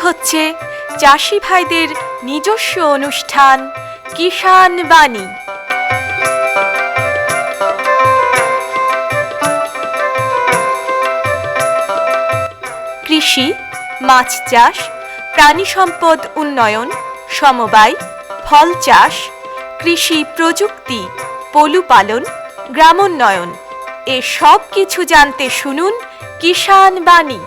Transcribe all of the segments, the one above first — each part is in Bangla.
হচ্ছে চাষি ভাইদের নিজস্ব অনুষ্ঠান কিষাণ বাণী। কৃষি, মাছ চাষ, প্রাণী সম্পদ উন্নয়ন, সমবায়, ফল চাষ, কৃষি প্রযুক্তি, পশুপালন, গ্রামোন্নয়ন এ সব কিছু জানতে শুনুন কিষাণ বাণী।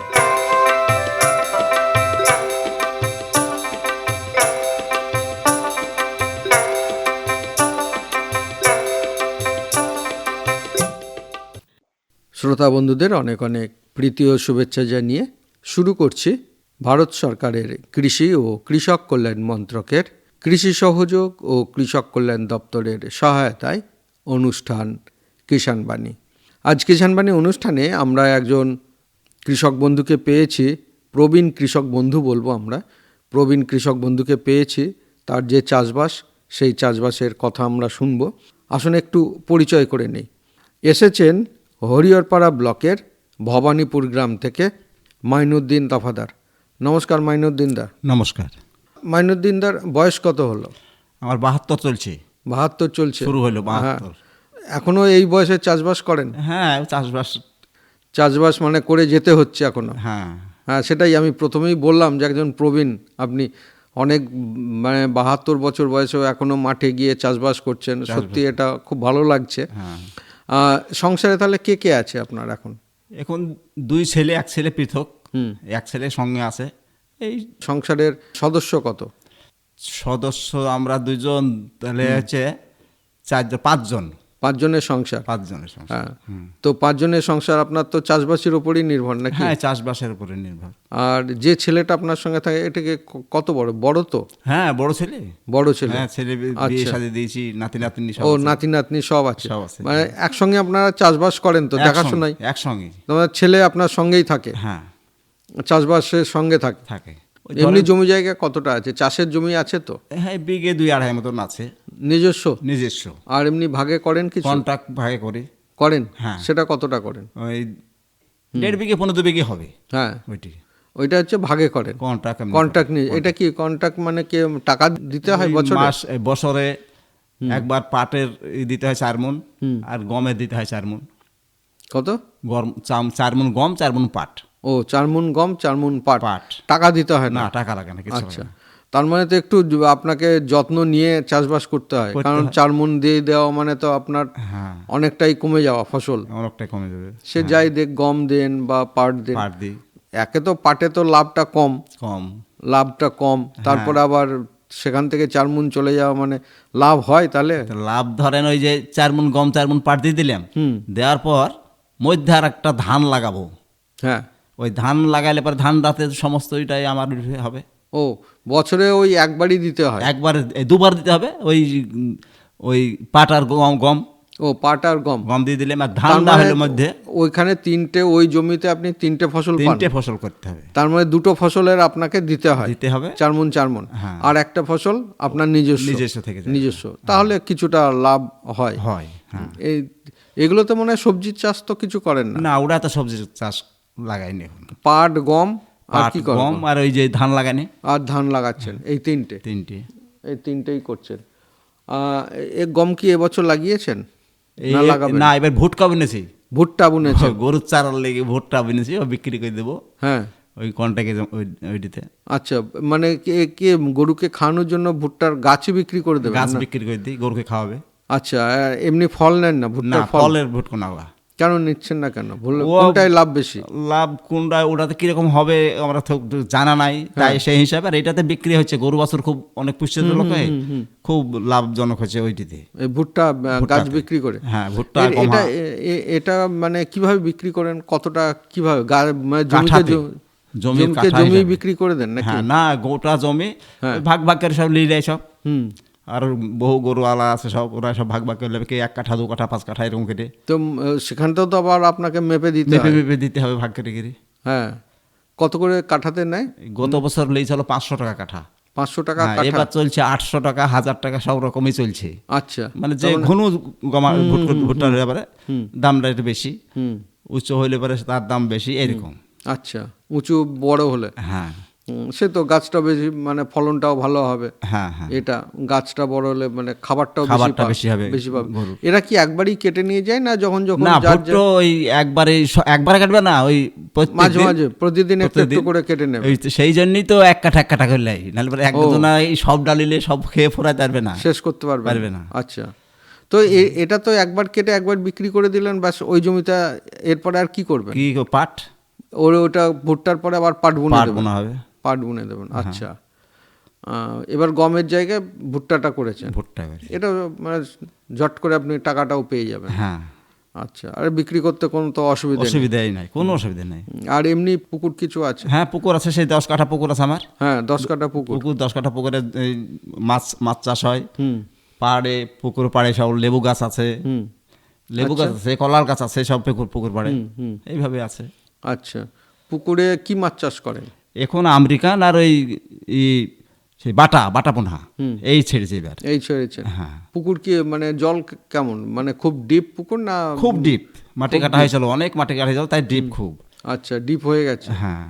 শ্রোতা বন্ধুদের অনেক অনেক প্রীতি ও শুভেচ্ছা জানিয়ে শুরু করছি ভারত সরকারের কৃষি ও কৃষক কল্যাণ মন্ত্রকের কৃষি সহযোগ ও কৃষক কল্যাণ দপ্তরের সহায়তায় অনুষ্ঠান কিষাণ বাণী। আজ কিষাণ বাণী অনুষ্ঠানে আমরা একজন কৃষক বন্ধুকে পেয়েছি, প্রবীণ কৃষক বন্ধু বলবো আমরা। প্রবীণ কৃষক বন্ধুকে পেয়েছি, তার যে চাষবাস সেই চাষবাসের কথা আমরা শুনবো। আসুন একটু পরিচয় করে নেই। এসেছেন হরিহরপাড়া ব্লকের ভবানীপুর গ্রাম থেকে মাইনুদ্দিন দফাদার। নমস্কার মাইনুদ্দিন দা। নমস্কার। মাইনুদ্দিন দার বয়স কত হলো? আমার 72 চলছে। 72 চলছে, শুরু হলো 72। হ্যাঁ, এখনো এই বয়সে চাষবাস করেন? হ্যাঁ, চাষবাস মানে করে যেতে হচ্ছে এখনো। হ্যাঁ, সেটাই আমি প্রথমেই বললাম যে একজন প্রবীণ, আপনি অনেক 72 বছর বয়সেও এখনো মাঠে গিয়ে চাষবাস করছেন। সত্যি এটা খুব ভালো লাগছে। হ্যাঁ। সংসারে তাহলে কে কে আছে আপনার এখন? এখন 2 ছেলে, 1 ছেলে পৃথক, 1 ছেলে সঙ্গে আছে। এই সংসারের সদস্য কত? সদস্য আমরা 2 জন, তাহলে হচ্ছে 5 জন। 5 জনের সংসার? 5 জনের সংসার। হ্যাঁ, তো 5 জনের সংসার আপনার তো চাষবাসের উপরই নির্ভর নাকি? হ্যাঁ, চাষবাসের উপরে নির্ভর। আর যে ছেলেটা আপনার সঙ্গে থাকে এটাকে কত বড়? বড় তো? হ্যাঁ, বড় ছেলে। বড় ছেলে? হ্যাঁ, ছেলে বিয়ে শাদী দিয়েছি, নাতি নাতনি সব। ও, নাতি নাতনি সব আছে? সব আছে। মানে একসঙ্গে আপনারা চাষবাস করেন তো? দেখাশোনাই একসঙ্গে। তোমার ছেলে আপনার সঙ্গেই থাকে? হ্যাঁ, চাষবাসের সঙ্গে থাকে। এমনি জমি জায়গা কতটা আছে? চাষের জমি আছে তো? হ্যাঁ, বিঘে 2-2.5 মতন আছে। নিজস্ব? আর এমনি ভাগে করেন কিছু? কন্ট্রাক্ট ভাগে করেন? হ্যাঁ। সেটা কতটা করেন? ওই 1.5 বিঘে 15 বিঘে হবে। হ্যাঁ, ওইটি ওইটা হচ্ছে ভাগে করেন। কন্ট্রাক্ট নিয়ে। এটা কি কন্ট্রাক্ট মানে কি টাকা দিতে হয় বছরে একবার পাটের দিতে হয় 4 মণ, আর গমের দিতে হয় 4 মণ। কত? 4 মণ গম, 4 মণ পাট। ও, 4 মণ গম, 4 মণ পাট। টাকা দিতে হয় না? টাকা লাগে না কিছু। আচ্ছা, তার মানে তো একটু আপনাকে যত্ন নিয়ে চাষবাস করতে হয়, কারণ 4 মণ দিয়ে দেওয়া মানে তো আপনার অনেকটাই কমে যাওয়া ফসল। অনেকটাই কমে যাবে। সে যাই দেখ, গম দেন বা পাট দেন, একে তো পাটে তো লাভটা কম, তারপর আবার সেখান থেকে 4 মণ চলে যাওয়া মানে লাভ হয়? তাহলে লাভ ধরেন ওই যে 4 মণ গম 4 মণ পাট দিয়ে দিলাম, দেওয়ার পর মধ্যে আর একটা ধান লাগাবো। হ্যাঁ, ওই ধান লাগাইলে পরে ধান রাতে সমস্ত ওইটাই আমার হবে। ও, বছরে ওই একবারই দিতে হয়? দুবার দিতে হবে। ওই পাট আর গম। ও, পাট আর গম দিয়ে দিলে আর ধান না হলে মধ্যে ওইখানে 3টে, ওই জমিতে আপনি 3টে ফসল পান? 3টে ফসল করতে হবে। তার মানে 2টো ফসলের আপনাকে দিতে হবে 4 মণ 4 মণ, আর একটা ফসল আপনার নিজস্ব তাহলে কিছুটা লাভ হয়। এগুলো তো মনে হয় সবজির চাষ তো কিছু করেন না? না, ওরা তো সবজির চাষ লাগায়নি এখন। পাট, গম আর কি করেন? গম আর ওই যে ধান লাগানি। আর ধান লাগাচ্ছেন, এই 3টে? এই 3টেই করছেন। এই গম কি এবছর লাগিয়েছেন? না, এবার ভুট্টা বুনেছি। গরুর চারার লেগে ভুট্টা বুনেছি, ও বিক্রি করে দেবো। হ্যাঁ, ওই কন্টাকে ওইটিতে। আচ্ছা, মানে কে গরুকে খাওয়ানোর জন্য ভুট্টার গাছই বিক্রি করে দেবে? গাছ বিক্রি করে দিই, গরুকে খাওয়াবে। আচ্ছা, এমনি ফল নেন না? ভুট্টার ফলের ভুট্টা না। কেন নিচ্ছেন না? কেন? কোনটায় লাভ বেশি? লাভ কোনটা, ওটাতে কিরকম হবে আমরা তো জানা নাই, তাই সেই হিসাবে। আর এটাতে বিক্রি হচ্ছে, গরু বাছুর খুব অনেক পুষ্টিজনক, খুব লাভজনক হচ্ছে ওইটিতে। ভুট্টা গাছ বিক্রি করে? হ্যাঁ, ভুট্টা। এটা মানে কিভাবে বিক্রি করেন? কতটা কিভাবে? জমি বিক্রি করে দেন নাকি? না, গোটা জমি ভাগ ভাগ করে সব নিয়ে যায় সব। আর বহু গরুওয়ালা আছে সব, ওরা সব ভাগ ভাগ করে নেবে, 1 কাঠা 2 কাঠা 5 কাঠা এরকম কেটে। তো সেখানটাও তো আবার আপনাকে মেপে দিতে হবে ভাগ কেটে গিয়ে। হ্যাঁ, কত করে কাঠাতে নেয়? গত বছর লেগেছিল 500 টাকা কাঠা। 500 টাকা? এবার চলছে 800 টাকা, 1000 টাকা, সব রকমই চলছে। আচ্ছা, মানে যে ঘন ভুট্টার ব্যাপারে দামটা একটু বেশি, উচ্চ হইলে পরে তার দাম বেশি, এরকম। আচ্ছা, উঁচু বড় হলে? হ্যাঁ। সে তো গাছটা বেশি মানে ফলনটাও ভালো হবে। হ্যাঁ হ্যাঁ, এটা গাছটা বড় হলে মানে খাবারটাও খাবারটা বেশি হবে বেশি পাবে। গরুর। এরা কি একবারই কেটে নিয়ে যায় না যখন যখন না, যার ভুট্টো ওই একবারে কাটবে না, ওই প্রত্যেক মাঝে দিন, মাঝে প্রতিদিন একটু একটু প্রতিদিন করে কেটে নেবে? সেই জন্যই তো এক কাঠা করে লাই, নাহলে পরে একজনা এই সব ডালিলে সব খেয়ে ফোরাতে পারবে না, শেষ করতে পারবে পারবে না। আচ্ছা, তো এটা তো একবার কেটে একবার বিক্রি করে দিলেন ব্যাস, ওই জমিটা এরপরে আর কি করবেন? কি পাট, ওটা ভুট্টার পরে আবার পাট বুনে পাট দেবেন? বোনা হবে, পাট বুনে দেবেন, আচ্ছা। এবার গমের জায়গায় ভুট্টাটা করেছেন, ভুট্টা করে। এটা মানে ঝট করে আপনি টাকাটাও পেয়ে যাবেন। হ্যাঁ, আচ্ছা, আর বিক্রি করতে কোনো তো অসুবিধাই নাই, কোনো অসুবিধা নাই। আর এমনি পুকুর কিছু আছে? হ্যাঁ, পুকুর আছে, সেই 10 কাঠা পুকুর আছে আমার। হ্যাঁ, 10 কাঠা পুকুর। 10 কাঠা পুকুরে এই মাছ চাষ হয়। পাড়ে পুকুর পাড়ে সব লেবু গাছ আছে, লেবু গাছ আছে, কলার গাছ আছে, সব পুকুর পাড়ে এইভাবে আছে। আচ্ছা, পুকুরে কি মাছ চাষ করেন এখন আমেরিকান আর ওই সেই বাটা পোনা এই ছেড়েছে এবার, এই ছেড়েছেন? হ্যাঁ। পুকুর কি মানে জল কেমন, মানে খুব ডিপ পুকুর না? খুব ডিপ, মাটি কাটা হয়েছিল, অনেক মাটি কাটা হয়েছিল, তাই ডিপ খুব। আচ্ছা, ডিপ হয়ে গেছে। হ্যাঁ,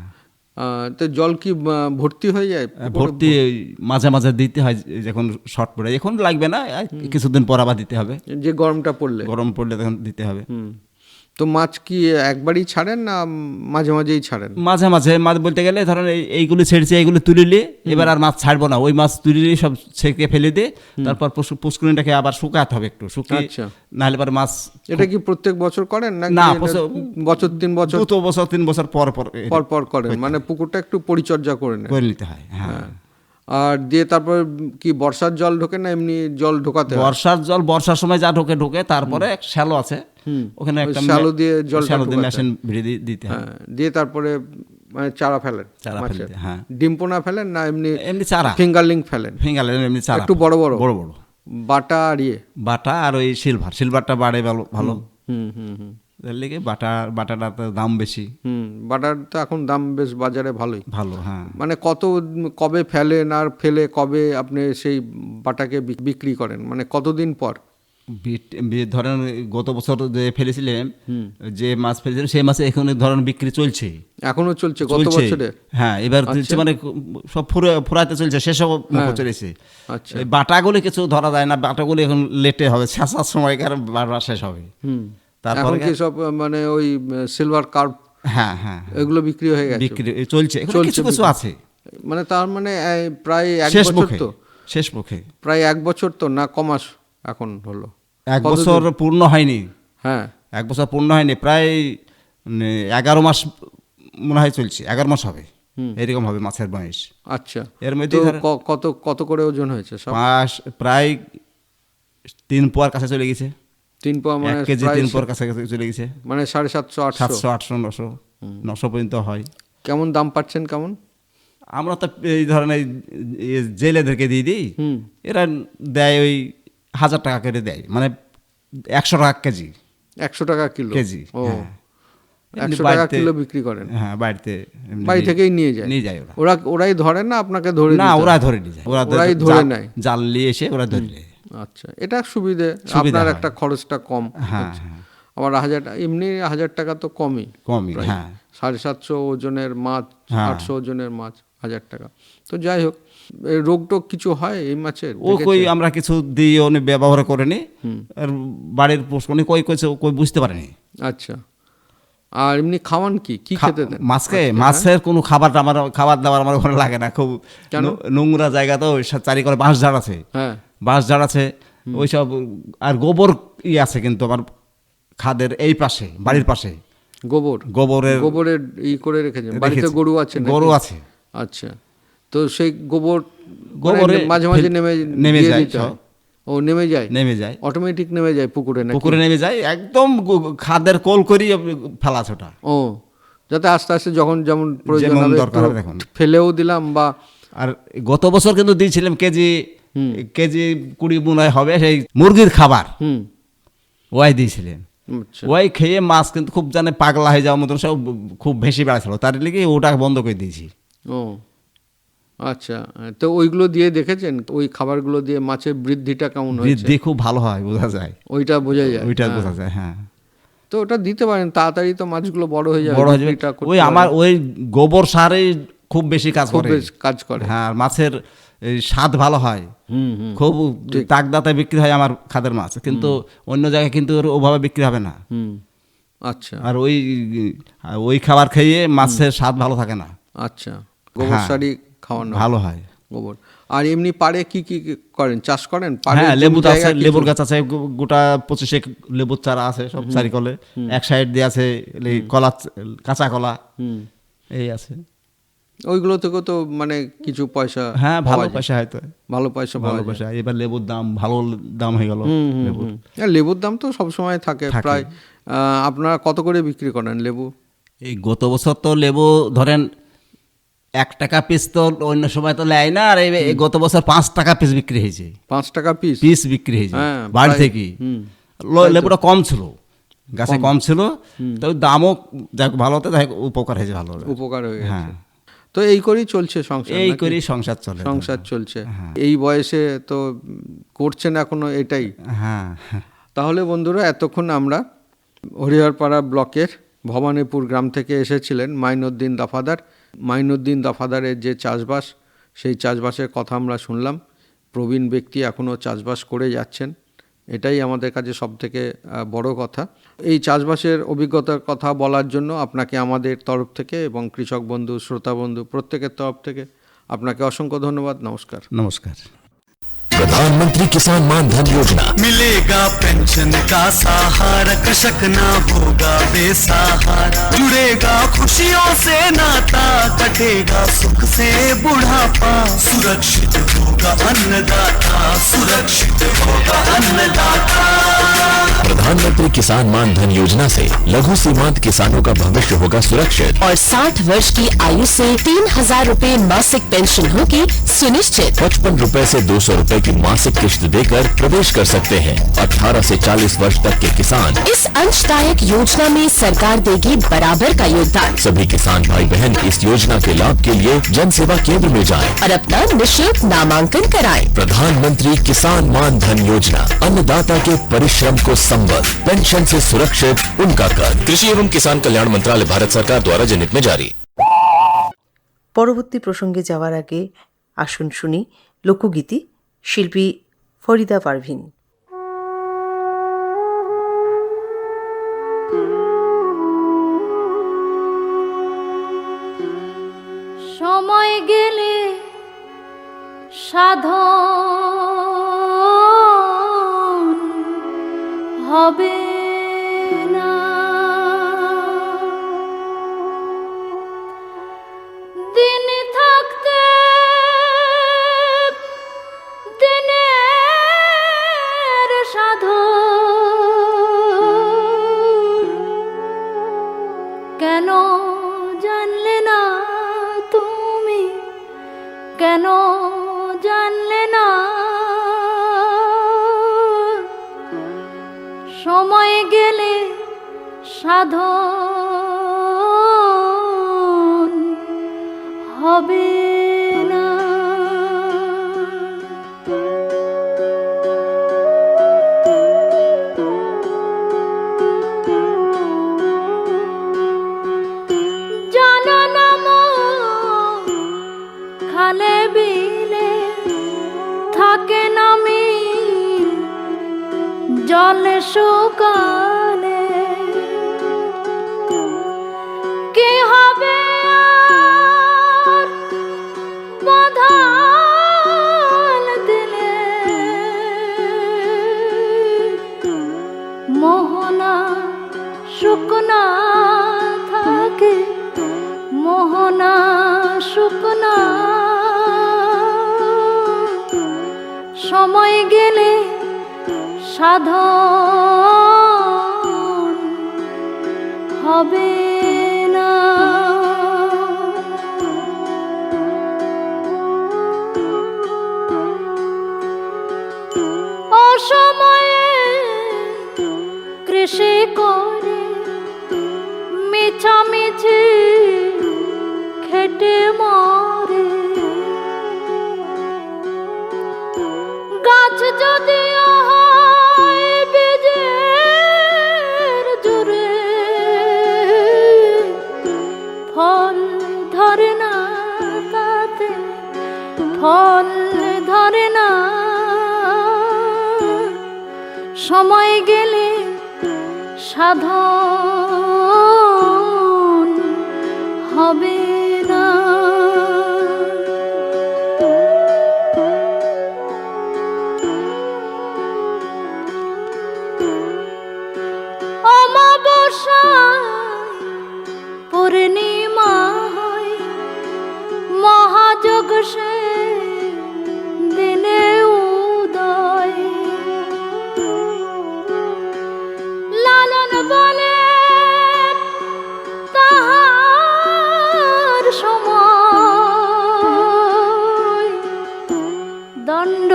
তো জল কি ভর্তি হয়ে যায়? ভর্তি মাঝে মাঝে দিতে হয় যখন শর্ট পড়ে, এখন লাগবে না, কিছুদিন পর আবার দিতে হবে, যে গরমটা পড়লে? গরম পড়লে তখন দিতে হবে। তো মাছ কি একবারই ছাড়েন না মাঝে মাঝেই ছাড়েন? মাঝে মাঝে বলতে গেলে ধরেন এইগুলো ছেড়েছে, এইগুলো তুলিলে এবার আর মাছ ছাড়বো না, ওই মাছ তুলিলে সব ছেঁকে ফেলে দিয়ে তারপর পুষ্করিণীটাকে আবার শুকাতে হবে একটু, শুকিয়ে নাহলে পরে মাছ। এটা কি প্রত্যেক বছর করেন না, বছর 3 বছর 3 বছর পর পর করেন? মানে পুকুরটা একটু পরিচর্যা করে নিতে হয়। হ্যাঁ, আর দিয়ে তারপর কি বর্ষার জল ঢোকে না এমনি জল ঢোকাতে হয়? বর্ষার জল বর্ষার সময় যা ঢোকে, তারপরে এক শ্যালো আছে, ওখানে একটা শ্যালো দিয়ে শ্যালো দিয়ে মেশিন ভিড়ে দিতে হয়। দিয়ে তারপরে মানে চারা ফেলেন? হ্যাঁ, ডিম পোনা ফেলেন না এমনি চারা? ফিঙ্গারলিং ফেলেন? এমনি চারা, একটু বড় বড় বাটা আর বাটা আর ওই সিলভারটা বাড়ে ভালো। লেগে বাটাটার তো দাম বেশি। বাটার তো এখন দাম বেশ বাজারে ভালো। হ্যাঁ, মানে কবে ফেলেন আর ফেলে কবে আপনি সেই বাটাকে বিক্রি করেন, মানে কতদিন পর? ধরেন গত বছর যে ফেলেছিলেন, যে মাছ ফেলেছিলেন সেই মাছে এখন ধরেন বিক্রি চলছে, এখনো চলছে গত বছরে? হ্যাঁ, এবার মানে সব ফুরাইতে চলছে, সেসব চলেছে। আচ্ছা, বাটাগুলি কিছু ধরা যায় না, বাটাগুলি এখন লেটে হবে, শেষার সময়কার বাটা শেষ হবে। তারপর কি সব মানে ওই সিলভার কার্প? হ্যাঁ হ্যাঁ, এগুলো বিক্রি হয়ে গেছে, বিক্রি চলছে, কিছু আছে। মানে তার মানে প্রায় 1 বছর তো, শেষ মুখে প্রায় 1 বছর তো না কমাস এখন হলো? 1 বছর পূর্ণ হয়নি। হ্যাঁ, 1 বছর পূর্ণ হয়নি, প্রায় 11 মাস মনে হয় চলছে, 11 মাস হবে এরকম হবে মাছের বয়স। আচ্ছা, এর মধ্যে কত করে ওজন হয়েছে সব? প্রায় 3 পোয়ার কাছে চলে গেছে। 3 পোয়া মানে 1 কেজি 3 পোয়ার কাছে চলে গেছে, মানে 750 800 700 900 পর্যন্ত হয়। কেমন দাম পাচ্ছেন কেমন? আমরা তো এই ধরনের জেলেদেরকে দিয়ে দিই, এরা দেয় ওই 1000 টাকা করে দেয়, মানে 100 টাকা কেজি। 100 টাকা কিলো কেজি? ও, 100 টাকা কিলো বিক্রি করেন? হ্যাঁ, বাড়ি থেকেই নিয়ে যায় ওরাই ধরে না আপনাকে ধরে? না, ওরা ধরে নিয়ে যায়, ওরাই ধরে নেয়, জাল নিয়ে এসে ওরা ধরে নেয়। আচ্ছা, এটা সুবিধে, আপনার একটা খরচটা কম। হ্যাঁ, আবার 1000 এমনি 1000 টাকা তো কমই। হ্যাঁ, 750 ওজনের মাছ, 800 ওজনের মাছ 1000 টাকা। তো যাই হোক, রোগ টোগ কিছু হয় এই মাছের? আমরা কিছু দিই, উনি ব্যবহার করেনি, আর বাড়ির পোষণে কই বুঝতে পারেনি। আচ্ছা, আর এমনি খাওয়ান কি খেতে দেন মাছের কোনো খাবার দাবার আমার ওখানে লাগে না, খুব নোংরা জায়গা তো, চারিকরে বাঁশ ঝাড় আছে। হ্যাঁ, বাঁশ ঝাড় আছে, ওইসব, আর গোবর আছে কিন্তু আমার খাদের এই পাশে, বাড়ির পাশে গোবরের করে রেখেছেন? বাড়িতে গরু আছে? আচ্ছা, তো সেই গোবরে মাঝে মাঝে নেমে যায়? ও, নেমে যায় অটোমেটিক নেমে যায় পুকুরে? নেমে যায়, একদম খাদের কোল করি ফেলা ছোটা। ও, যাতে আস্তে আস্তে যখন যেমন প্রয়োজন হবে ফেলেও দিলাম। বা আর গত বছর কিন্তু দিয়েছিলাম কেজি 20 মনে হবে সেই মুরগির খাবার, ওয়াই দিয়েছিলেন। ওয়াই খেয়ে মাছ কিন্তু খুব পাগলা হয়ে যাওয়ার মতন সব খুব বেশি বেড়াচ্ছিল, তার লিগে ওটা বন্ধ করে দিয়েছি। ও আচ্ছা, তো ওইগুলো দিয়ে দেখেছেন, ওই খাবারগুলো দিয়ে মাছের বৃদ্ধিটা কেমন হয়েছে? বৃদ্ধি খুব ভালো হয়, বোঝা যায়, ওইটা বোঝা যায়। হ্যাঁ, তো ওটা দিতে পারেন, তাড়াতাড়ি তো মাছগুলো বড় হয়ে যাবে। ওই আমার ওই গোবর সারে খুব বেশি কাজ খুব করে। বেশ কাজ করে। হ্যাঁ, আর মাছের এই স্বাদ ভালো হয়, খুব তাকদাতে বিক্রি হয় আমার খাদের মাছ, কিন্তু অন্য জায়গায় কিন্তু ওভাবে বিক্রি হবে না। আচ্ছা আর ওই খাবার খেয়ে মাছের স্বাদ ভালো থাকে না। আচ্ছা, গোবর সারই খাওয়ানো ভালো হয়। গোবর। আর এমনি পাড়ে কি কি করেন, চাষ করেন? পাড়ে হ্যাঁ, জমি লেবু জায়গা আছে, কিছু? লেবুর গাছ আছে, গোটা 25 লেবুর চারা আছে সব চারিকলে। এক সাইড দিয়ে আছে কলা, কাঁচা কলা, এই আছে। ওইগুলো থেকে তো মানে কিছু পয়সা, হ্যাঁ, পাওয়া ভালো যায়। পয়সা হয়তো, ভালো পয়সা পাওয়া ভালো যায়। পয়সা। এবার লেবুর দাম ভালো দাম হয়ে গেল লেবুর। হ্যাঁ, লেবুর দাম তো সবসময় থাকে প্রায়। আপনারা কত করে বিক্রি করেন লেবু? এই গত বছর তো লেবু ধরেন 1 টাকা পিস, তো অন্য সময় তো নেয় না। আর এই গত বছর 5 টাকা পিস বিক্রি হয়েছে, 5 টাকা পিস পিস বিক্রি হয়েছে হ্যাঁ, বাড়ি প্রায়। থেকে। লেবুটা কম ছিল, গাছে কম ছিল, তো দামও যাক ভালো হতো, যাই হোক উপকার হয়েছে, ভালো উপকার হয়ে গেছে। হ্যাঁ, তো এই করেই চলছে সংসার, এই নাকি? করেই সংসার চলে। সংসার চলছে। এই বয়সে তো করছেন এখনো এটাই। হ্যাঁ, তাহলে বন্ধুরা, এতক্ষণ আমরা হরিহরপাড়া ব্লকের ভবানীপুর গ্রাম থেকে এসেছিলেন মাইনুদ্দিন দফাদার। মাইনুদ্দিন দফাদারের যে চাষবাস, সেই চাষবাসের কথা আমরা শুনলাম। প্রবীণ ব্যক্তি, এখনও চাষবাস করে যাচ্ছেন, এটাই আমাদের কাছে সবথেকে বড় কথা। এই চাষবাসের অভিজ্ঞতার কথা বলার জন্য আপনাকে আমাদের তরফ থেকে এবং কৃষক বন্ধু, শ্রোতা বন্ধু প্রত্যেকের তরফ থেকে আপনাকে অসংখ্য ধন্যবাদ। নমস্কার। নমস্কার। प्रधानमंत्री किसान मान धन योजना, मिलेगा पेंशन का सहारा, कृषक ना होगा बेसहारा, जुड़ेगा खुशियों से नाता, कटेगा सुख से बुढ़ापा, सुरक्षित होगा अन्नदाता, सुरक्षित होगा अन्नदाता। प्रधानमंत्री किसान मान धन योजना से लघु सीमांत किसानों का भविष्य होगा सुरक्षित और 60 वर्ष की आयु से 3,000 रूपए मासिक पेंशन होगी सुनिश्चित। 55 रुपए से 200 रुपए की मासिक किश्त देकर प्रवेश कर सकते हैं। 18 से 40 वर्ष तक के किसान इस अंशदायक योजना में सरकार देगी बराबर का योगदान। सभी किसान भाई बहन इस योजना के लाभ के लिए जन सेवा केंद्र में जाएं। और अपना निःशुल्क नामांकन कराएं। प्रधानमंत्री किसान मान धन योजना, अन्नदाता के परिश्रम को संबल, पेंशन से सुरक्षित उनका कर। कृषि एवं किसान कल्याण मंत्रालय, भारत सरकार द्वारा जनहित में जारी। পরবর্তী প্রসঙ্গে যাওয়ার আগে আসুন শুনি লোকগীতি, শিল্পী ফরিদা পারভিন। সময় গেলে সাধন হবে না, দিন থাকতে দিনের সাধন কেন জানলে না তুমি, কেন জানলে না? সময় গেলে সাধন হবে না। জানা না মন খালে বিলে থাকে না মিল, জলে শুকালে কি হবে আর বাঁধাল দিলে? মোহনা শুকনা থাকে, মোহনা শুকনা, সময় গেলে সাধন হবে না। অসময়ে কৃষি করে মিছামিছি খেটে মরে, গাছ যদি হয় বীজের জুড়ে, ফল ধরে না ফল ধরে না, সময় গেলে সাধন হবে না। অমাবস্যায় পূর্ণিমা হয়, মহাযোগ সে দিনে উদয়। লালন বলে তাহার সময়, দণ্ড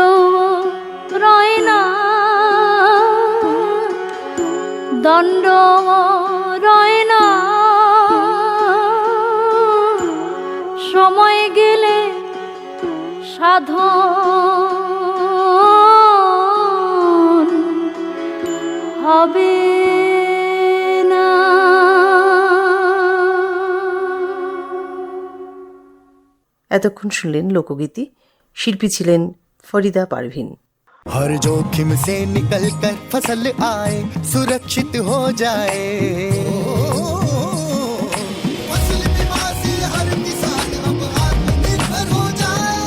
রয় না, দণ্ড রয় না, সময় গেলে সাধন হবে না। এতক্ষণ শুনলেন লোকগীতি। শিল্পী ছিলেন ফরিদা পারভিন। हर जोखिम से निकल कर फसल आए, सुरक्षित हो जाए। फसल बीमा से हर किसान अब आत्मनिर्भर हो जाए।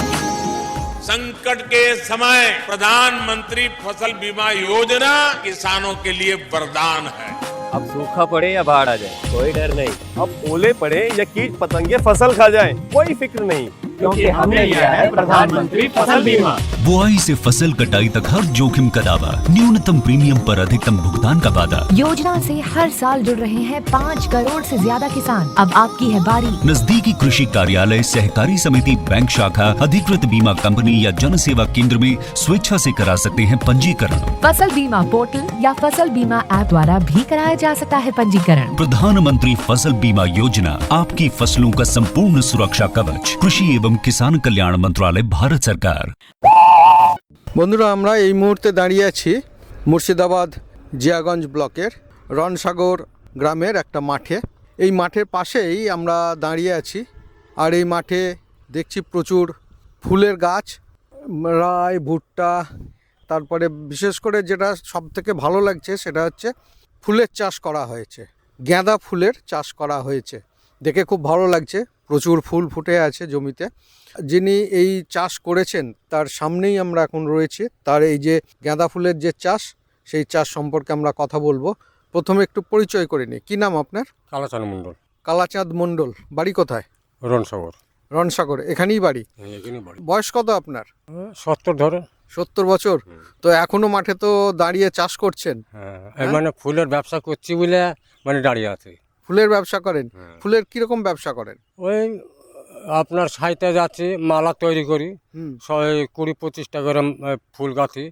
संकट के समय प्रधानमंत्री फसल बीमा योजना किसानों के लिए वरदान है। अब सूखा पड़े या बाढ़ आ जाए कोई डर नहीं, अब ओले पड़े या कीट पतंगे फसल खा जाए कोई फिक्र नहीं, क्योंकि हमने लिया है प्रधानमंत्री फसल बीमा। बुआई से फसल कटाई तक हर जोखिम का दावा, न्यूनतम प्रीमियम पर अधिकतम भुगतान का वादा। योजना से हर साल जुड़ रहे हैं 5 करोड़ से ज्यादा किसान। अब आपकी है बारी। नजदीकी कृषि कार्यालय, सहकारी समिति, बैंक शाखा, अधिकृत बीमा कंपनी या जन सेवा केंद्र में स्वेच्छा से करा सकते हैं पंजीकरण। फसल बीमा पोर्टल या फसल बीमा ऐप द्वारा भी कराया जा सकता है पंजीकरण। प्रधानमंत्री फसल बीमा योजना, आपकी फसलों का संपूर्ण सुरक्षा कवच। कृषि एवं किसान कल्याण मंत्रालय, भारत सरकार। বন্ধুরা, আমরা এই মুহূর্তে দাঁড়িয়ে আছি মুর্শিদাবাদ জিয়াগঞ্জ ব্লকের রণসাগর গ্রামের একটা মাঠে। এই মাঠের পাশেই আমরা দাঁড়িয়ে আছি, আর এই মাঠে দেখছি প্রচুর ফুলের গাছ, রায়, ভুট্টা, তারপরে বিশেষ করে যেটা সব থেকে ভালো লাগছে সেটা হচ্ছে ফুলের চাষ করা হয়েছে, গাঁদা ফুলের চাষ করা হয়েছে। দেখে খুব ভালো লাগছে, প্রচুর ফুল ফুটে আছে জমিতে। যিনি এই চাষ করেছেন তার সামনেই আমরা এখন রয়েছি। তার এই যে গাঁদা ফুলের যে চাষ, সেই চাষ সম্পর্কে আমরা কথা বলবো। প্রথমে একটু পরিচয় করে নিই। কী নাম আপনার? কালাচাঁদ মণ্ডল। কালাচাঁদ মণ্ডল। বাড়ি কোথায়? রণসাগর। রণসাগর, এখানেই বাড়ি? এখানেই বাড়ি। বয়স কত আপনার? 70 ধরে। 70 বছর। তো এখনো মাঠে তো দাঁড়িয়ে চাষ করছেন? হ্যাঁ, মানে ফুলের ব্যবসা করছি বলে মানে দাঁড়িয়ে আছে। ফুলের ব্যবসা করেন? ফুলের কিরকম ব্যবসা করেন? ওই আপনার সাইতে যাচ্ছি, মালা তৈরি করি, 20-25 টাকা করে ফুল গাছি,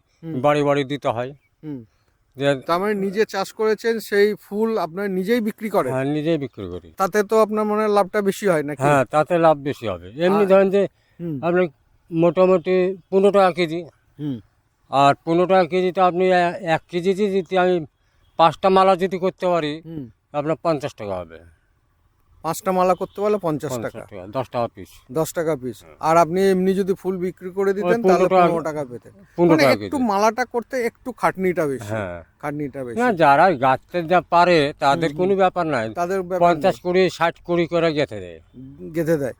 বাড়ি বাড়ি দিতে হয়। তার মানে নিজে চাষ করেছেন, সেই ফুল আপনার নিজেই বিক্রি করেন? হ্যাঁ, নিজেই বিক্রি করি। তাতে তো আপনার মনে হয় লাভটা বেশি হয় নাকি? হ্যাঁ, তাতে লাভ বেশি হবে। এমনি ধরেন যে আপনি মোটামুটি 15 টাকা কেজি, আর 15 টাকা কেজিতে আপনি 1 কেজি যদি আমি 5টা মালা যদি করতে পারি, আপনার 50 টাকা হবে। 5টা মালা করতে পারলে 50 টাকা। 10 টাকা পিস। 10 টাকা পিস। আর আপনি এমনি যদি ফুল বিক্রি করে দিতেন তাহলে 15 টাকা পেতেন। 15 টাকা একটু মালাটা করতে একটু খাটনিটা বেশি। হ্যাঁ, খাটনিটা বেশি। না, যারা গাছতে যা পারে তাদের কোনো ব্যাপার নাই, তাদের 50-20-60-20 করে গেঁথে দেয়। গেঁথে দেয়।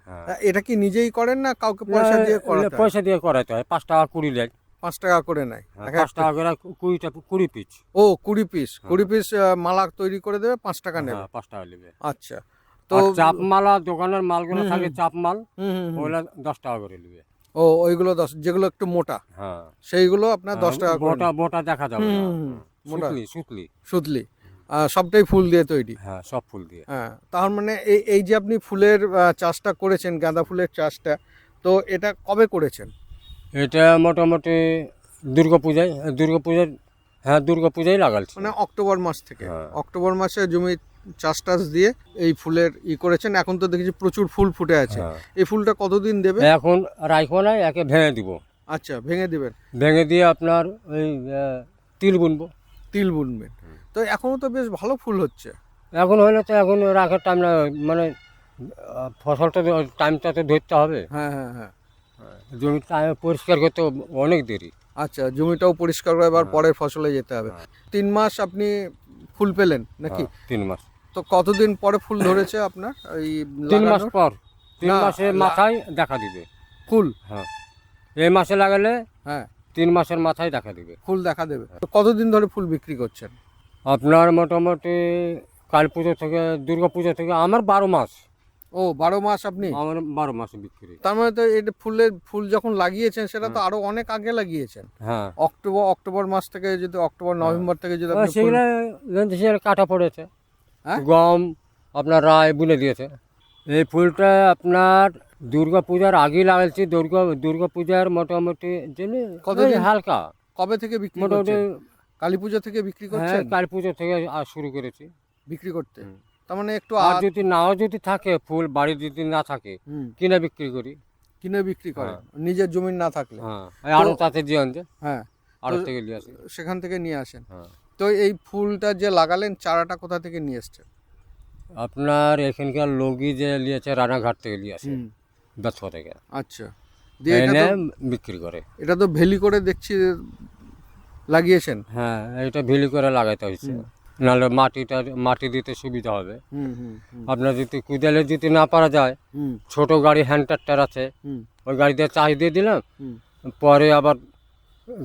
এটা কি নিজেই করেন না কাউকে পয়সা দিয়ে করাতে হয়? পয়সা দিয়ে করাতে হয়। 5 টাকা 20 নেয়। 5 টাকা করে নেয়। 5 টাকা করে 20 পিস। ও 20 পিস। 20 পিস মালা তৈরি করে দেবে, 5 টাকা নেবে। 5 টাকা নেবে। আচ্ছা। তো চাপ মালা, দোকানের মালগুলো থাকে চাপ মাল, ওগুলো 10 টাকা করে নেবে। ও ওইগুলো 10, যেগুলো একটু মোটা, হ্যাঁ, সেইগুলো আপনার 10 টাকা করে। মোটা দেখা যাবে না। মোটা সুতলি সবটাই ফুল দিয়ে তৈরি? হ্যাঁ, সব ফুল দিয়ে। হ্যাঁ, তার মানে এই যে আপনি ফুলের চাষটা করেছেন, গাঁদা ফুলের চাষটা, তো এটা কবে করেছেন? এটা মোটামুটি দুর্গাপূজায়। হ্যাঁ, দুর্গাপূজায় লাগাচ্ছি। মানে অক্টোবর মাস থেকে? অক্টোবর মাসে জমি চাষ টাস দিয়ে এই ফুলের করেছেন। এখন তো দেখেছি প্রচুর ফুল ফুটে আছে। এই ফুলটা কতদিন দেবে? এখন রাখবো না, একে ভেঙে দিব। আচ্ছা, ভেঙে দিবেন? ভেঙে দিয়ে আপনার ওই তিল বুনবো। তিল বুনবেন? তো এখনো তো বেশ ভালো ফুল হচ্ছে। এখন হলে তো এখন রাখার টাইম না, মানে ফসলটা টাইমটা তো ধরতে হবে। হ্যাঁ হ্যাঁ হ্যাঁ। জমিটা পরিষ্কার করতে অনেক দেরি। আচ্ছা, জমিটাও পরিষ্কার করে এবার পরের ফসলে যেতে হবে। 3 মাস আপনি ফুল পেলেন নাকি? 3 মাস। তো কতদিন পরে ফুল ধরেছে আপনার? এই 3 মাস লাগানোর? পর, 3 না, মাসের মাথায় দেখা দিবে ফুল। হ্যাঁ, এই মাসে লাগালে হ্যাঁ 3 মাসের মাথায় দেখা দিবে। ফুল দেখা দেবে। তো কতদিন ধরে ফুল বিক্রি করছেন? আপনার মোটামুটি কালী পুজো থেকে দুর্গা পুজো থেকে আমার 12 মাস। ও 12 মাস আপনি? আমার 12 মাসে বিক্রি। তার মানে তো এটা ফুল যখন লাগিয়েছেন সেটা তো আরো অনেক আগে লাগিয়েছেন। হ্যাঁ, অক্টোবর মাস থেকে, যদি অক্টোবর নভেম্বর থেকে যদি আপনি ফুল- সেগুলো কাটা পড়েছে। হ্যাঁ? গম আপনার রায় বুনে দিয়েছে। এই ফুলটা আপনার দুর্গা পূজার আগেই লাগাইছি। দুর্গা পূজার মোটামুটি কতদিন? হালকা। কবে থেকে বিক্রি মোটামুটি করছেন? কালী পুজো থেকে বিক্রি হ্যাঁ, করছেন? কালী পুজো থেকে শুরু করেছি বিক্রি করতে। তার মানে একটু আর যদি নাও যদি থাকে ফুল, বাড়ি যদি না থাকে কিনে বিক্রি করি। কিনে বিক্রি করেন নিজের জমি না থাকলে? হ্যাঁ, আরো তাতে দিয়ে আনছে। হ্যাঁ, আরো থেকে নিয়ে আসি। সেখান থেকে নিয়ে আসেন। হ্যাঁ। তো এই ফুলটা যে লাগালেন, চারাটা কোথা থেকে নিয়ে এসছেন? আপনার এখানকার লোকই যে নিয়েছে রানাঘাট থেকে নিয়ে আসে, বেতসা থেকে। আচ্ছা, দিয়ে এটা এনে তো- বিক্রি করে। এটা তো ভেলি করে দেখছি লাগিয়েছেন। হ্যাঁ, এটা ভিলি করে লাগাইতে হয়েছে, নাহলে মাটি দিতে সুবিধা হবে। আপনার যদি কুদালে যদি না পারা যায়, ছোট গাড়ি হ্যান্ড ট্রাক্টর আছে, ওই গাড়িতে চাষ দিয়ে দিলাম, পরে আবার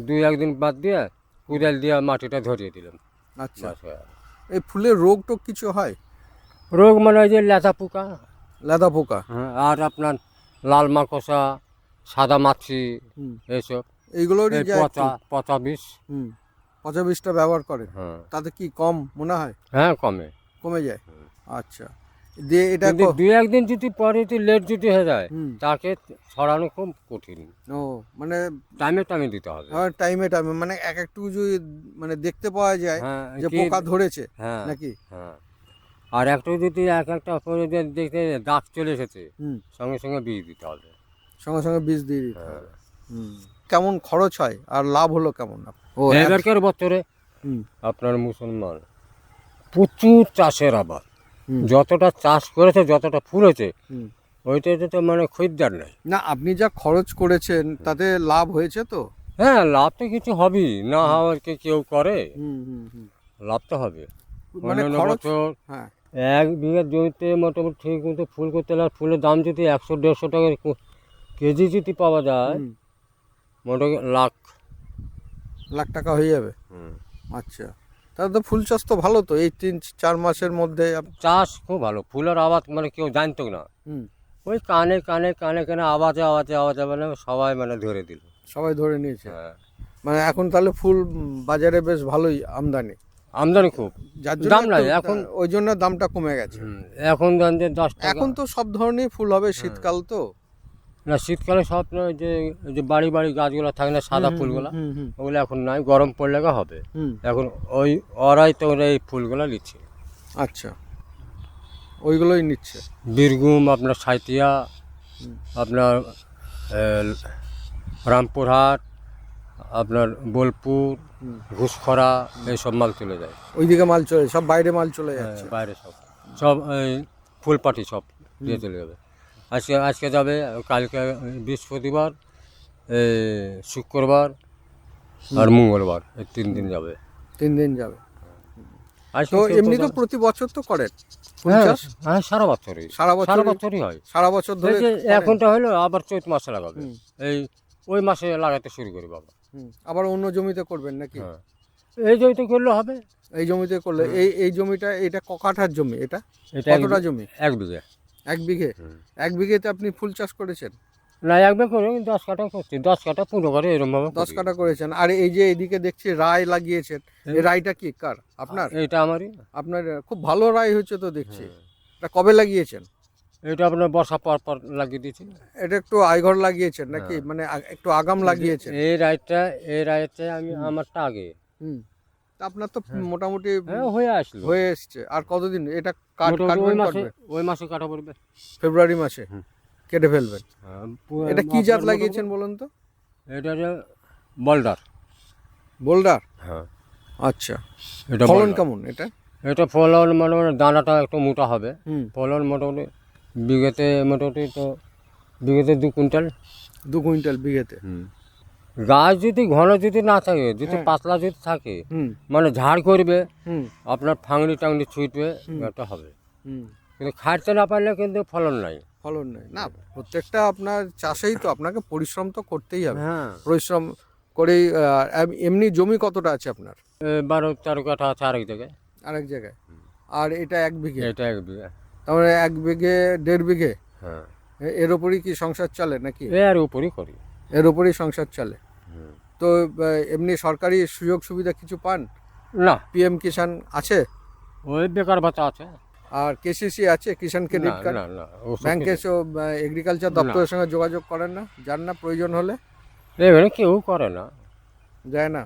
2-1 দিন বাদ দিয়ে কুদাল দিয়ে মাটিটা ধরিয়ে দিলাম। আচ্ছা, এই ফুলের রোগ টোগ কিছু হয়? রোগ মানে ওই যে লেদা পোকা। লেদা পোকা? হ্যাঁ, আর আপনার লাল মাকড়সা, সাদা মাছি, এইসব। এইগুলোরই এই যায় একটু? পচা বিষ। পচা বিষটা ব্যবহার করেন? হ্যাঁ। তাতে কি কম মনে হয়? হ্যাঁ, কমে যায়। আচ্ছা, দিয়ে এটা কিন্তু 2-1 দিন যদি পরে লেট যদি হয়ে যায়, তাকে ছড়ানো খুব কঠিন। ও মানে টাইমে দিতে হবে। হ্যাঁ, টাইমে মানে একটু যদি মানে দেখতে পাওয়া যায় হ্যাঁ, যে কি- পোকা ধরেছে হ্যাঁ, নাকি? হ্যাঁ। আর একটু যদি একটা করে দেখতে দাগ চলে এসেছে, সঙ্গে সঙ্গে বীজ দিতে হবে। সঙ্গে সঙ্গে বীজ দিয়ে দিতে হবে। কেমন খরচ হয় আর লাভ হলো কেমন? ও এবারকার বছরে আপনার মুসলমান প্রচুর চাষের আবাদ, যতটা চাষ করেছে, যতটা ফুল হয়েছে, ওইটাতে তো মানে খরিদ্দার নেই। না, আপনি যা খরচ করেছেন তাতে লাভ হয়েছে তো? হ্যাঁ, লাভ তো কিছু হবেই, না হওয়ার কি কেউ করে? লাভ তো হবে। মানে অন্যান্য খরচ- বছর হ্যাঁ। 1 বিঘা জমিতে মোটামুটি ঠিক মতো ফুল করতে লাগে, ফুলের দাম যদি 100-150 টাকা কেজি যদি পাওয়া যায়, মোটামুটি লাখ টাকা হয়ে যাবে। আচ্ছা, তাহলে তো ফুল চাষ তো ভালো তো এই 3-4 মাসের মধ্যে। চাষ খুব ভালো। ফুলের আবাদ মানে কেউ জানতো না, ওই কানে আওয়াজে মানে সবাই মানে ধরে দিল। সবাই ধরে নিয়েছে। হ্যাঁ। মানে এখন তাহলে ফুল বাজারে বেশ ভালোই আমদানি খুব, যার দাম জন্য নাই একটু- এখন। ওই জন্য দামটা কমে গেছে। এখন জান যে 10 টাকা। এখন তো সব ধরনের ফুল হবে, শীতকাল তো। না, শীতকালে সব যে বাড়ি গাছগুলো থাকে না, সাদা ফুলগুলো, ওগুলো এখন নাই, গরম পড়লে হবে। এখন ওরাই তো এই ফুলগুলো নিচ্ছে। আচ্ছা, ওইগুলোই নিচ্ছে। বীরভূম, আপনার সাঁইথিয়া, আপনার রামপুরহাট, আপনার বোলপুর, ঘুষখরা, এইসব মাল চলে যায়। ওইদিকে মাল চলে, সব বাইরে মাল চলে যাচ্ছে। বাইরে সব এই ফুলপাটি সব দিয়ে চলে যাবে। আজকে যাবে, কালকে বৃহস্পতিবার, শুক্রবার আর মঙ্গলবার, এই 3 দিন যাবে। 3 দিন যাবে। আজকে তো তো এমনি তো প্রতি বছর তো করেন ফুল চাষ? হ্যাঁ, সারা বছরই হয়। সারা বছর ধরে এই যে এখনটা হলো, আবার চৈত মাসে লাগাবে, ওই মাসে লাগাতে শুরু করি বাবা। আবার অন্য জমিতে করবেন নাকি? এই জমিতে করলে হবে। এই জমিতে করলে এই জমিটা, এটা ক কাঠার জমি? এটা কতটা জমি? 1 বিঘা। 1 বিঘে? 1 বিঘেতে আপনি ফুল চাষ করেছেন? না, 1 বিঘা করে 10 কাঠা করছি, 10 কাঠা 15 কাঠা এরকম ভাবে 10 কাঠা করেছেন। আর এই যে এদিকে দেখছি রায় লাগিয়েছেন, এই রায়টা কি কার? আপনার? এটা আমারই। আপনার? খুব ভালো রায় হচ্ছে তো দেখছি। এটা কবে লাগিয়েছেন? এটা আপনার বর্ষা পর লাগিয়ে দিয়েছি। এটা একটু আইঘর লাগিয়েছেন নাকি? মানে একটু আগাম লাগিয়েছেন? এই রায়টা আমি আমারটা আগে। আপনার তো মোটামুটি হয়ে এসছে। আর কতদিন এটা ওই মাসে কাটা পড়বে? ফেব্রুয়ারি মাসে কেটে ফেলবেন। এটা কি জাত লাগিয়েছেন বলুন তো? এটা বোল্ডার। হ্যাঁ। আচ্ছা, ফলন কেমন এটা? এটা ফলন মোটামুটি দানাটা একটু মোটা হবে। ফলন মোটামুটি বিঘেতে 2 কুইন্টাল। 2 কুইন্টাল বিঘেতে। গাছ যদি ঘন যদি না থাকে, যদি পাতলা যদি থাকে, মানে ঝাড় করবে, আপনার ফাংড়ি টাংড়ি ছুটবে, এটা হবে। কিন্তু খাটতে না পারলে কিন্তু ফলন নাই। ফলন নেই না, প্রত্যেকটা আপনার চাষেই তো আপনাকে পরিশ্রম তো করতেই হবে। হ্যাঁ, পরিশ্রম করেই। এমনি জমি কতটা আছে আপনার? 12-13 কাঠা আছে আরেক জায়গায়। আরেক জায়গায়। আর এটা 1 বিঘে? এটা 1 বিঘা। তারপরে 1 বিঘে 1.5 বিঘে। হ্যাঁ, এর উপরই কি সংসার চলে নাকি? এর উপরই করি। এর উপরই সংসার চলে। তো এমনি সরকারি সুযোগ সুবিধা কিছু পান? না। পিএম কিষাণ আছে? ওই বেকার ভাতা আছে। আর কেসিসি আছে, কিষাণ ক্রেডিট কার্ড? না না, ব্যাংকে এগ্রিকালচার দপ্তরের সঙ্গে যোগাযোগ করেন না? যান না প্রয়োজন হলে? এখানে কেউ করে না, যায় না।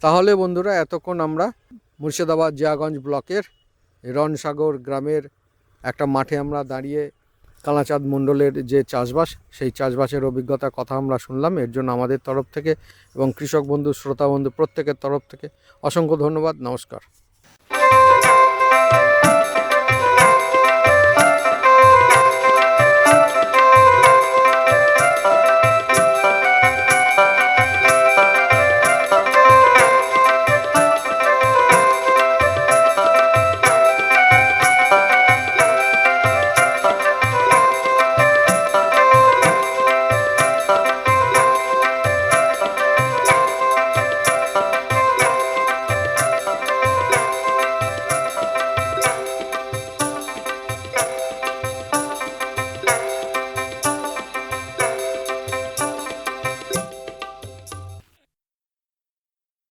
তাহলে বন্ধুরা, এতক্ষণ আমরা মুর্শিদাবাদ জিয়াগঞ্জ ব্লকের রণসাগর গ্রামের একটা মাঠে আমরা দাঁড়িয়ে কালাচাঁদ মণ্ডলের যে চাষবাস, সেই চাষবাসের অভিজ্ঞতার কথা আমরা শুনলাম। এর জন্য আমাদের তরফ থেকে এবং কৃষক বন্ধু, শ্রোতা বন্ধু প্রত্যেকের তরফ থেকে অসংখ্য ধন্যবাদ। নমস্কার।